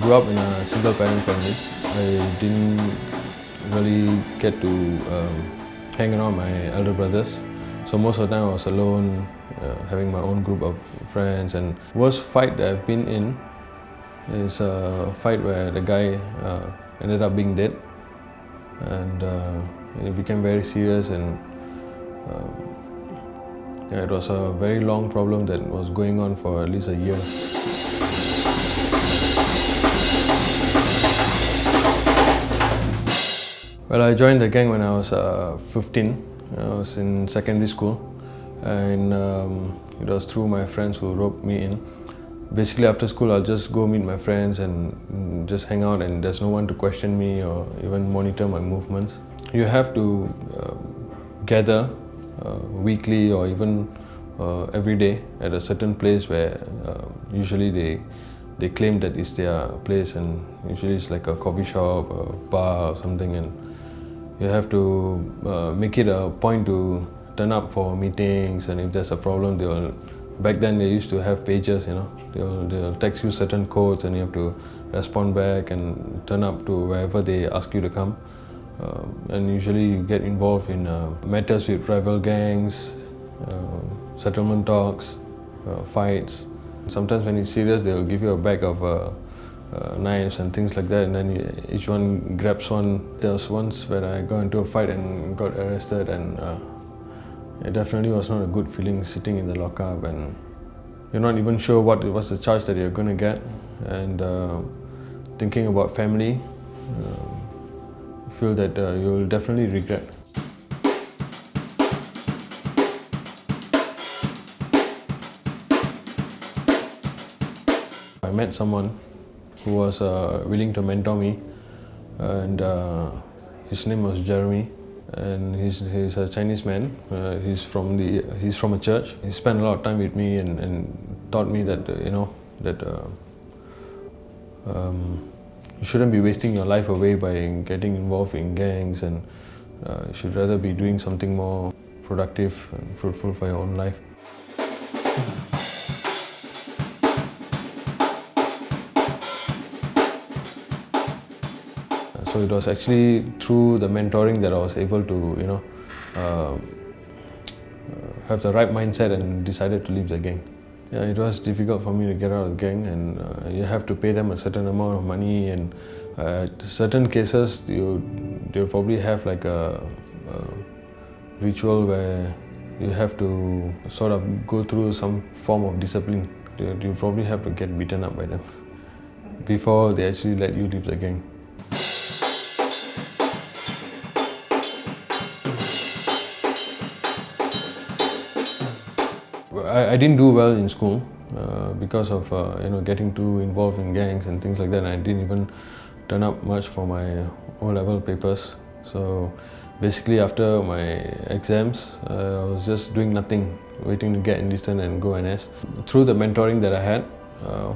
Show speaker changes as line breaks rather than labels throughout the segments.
grew up in a single parent family. I didn't really get to hang around my elder brothers. So most of the time I was alone, having my own group of friends. And worst fight that I've been in is a fight where the guy ended up being dead, and it became very serious, and yeah, it was a very long problem that was going on for at least a year. Well, I joined the gang when I was 15. I was in secondary school, and it was through my friends who roped me in. Basically, after school, I'll just go meet my friends and just hang out, and there's no one to question me or even monitor my movements. You have to gather weekly or even every day at a certain place where usually they claim that it's their place, and usually it's like a coffee shop, a bar or something, and you have to make it a point to turn up for meetings. And if there's a problem, back then they used to have pages, they'll text you certain codes, and you have to respond back and turn up to wherever they ask you to come. And usually you get involved in matters with rival gangs, settlement talks, fights. Sometimes when it's serious, they'll give you a bag of knives and things like that, and then each one grabs one. There was once where I got into a fight and got arrested, and it definitely was not a good feeling sitting in the lockup, and you're not even sure what was the charge that you're going to get, and thinking about family, I feel that you'll definitely regret. I met someone who was willing to mentor me, and his name was Jeremy, and he's a Chinese man. He's from a church. He spent a lot of time with me and taught me that you shouldn't be wasting your life away by getting involved in gangs, and you should rather be doing something more productive and fruitful for your own life. So it was actually through the mentoring that I was able to, have the right mindset and decided to leave the gang. Yeah, it was difficult for me to get out of the gang, and you have to pay them a certain amount of money, and certain cases they'll probably have like a ritual where you have to sort of go through some form of discipline. You probably have to get beaten up by them before they actually let you leave the gang. I didn't do well in school because of getting too involved in gangs and things like that. And I didn't even turn up much for my O-level papers. So basically, after my exams, I was just doing nothing, waiting to get enlisted and go NS. Through the mentoring that I had,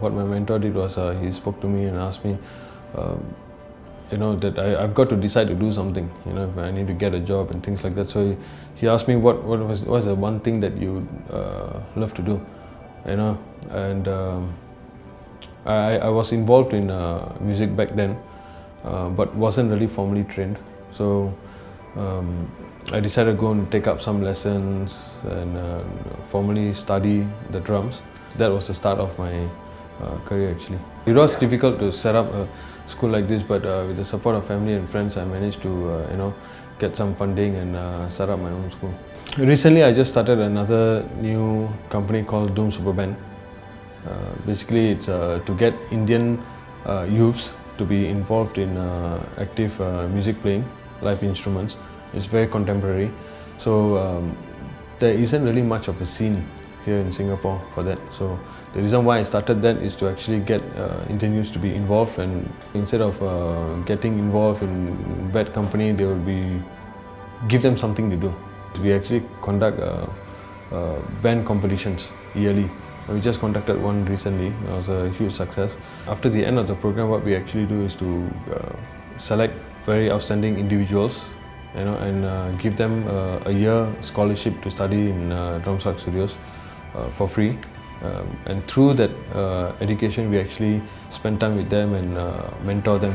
what my mentor did was he spoke to me and asked me, that I've got to decide to do something, if I need to get a job and things like that. So he asked me what was the one thing that you love to do, and I was involved in music back then, but wasn't really formally trained. So I decided to go and take up some lessons and formally study the drums. That was the start of my career actually. It was difficult to set up a school like this, but with the support of family and friends, I managed to get some funding and set up my own school. Recently, I just started another new company called Doom Super Band. Basically, it's to get Indian youths to be involved in active music playing, live instruments. It's very contemporary, so there isn't really much of a scene here in Singapore for that. So the reason why I started that is to actually get Indian youths to be involved, and instead of getting involved in bad company, they will give them something to do. We actually conduct band competitions yearly. We just conducted one recently. It was a huge success. After the end of the program, what we actually do is to select very outstanding individuals, and give them a year scholarship to study in Drumstruck Studios for free. And through that education we actually spend time with them and mentor them.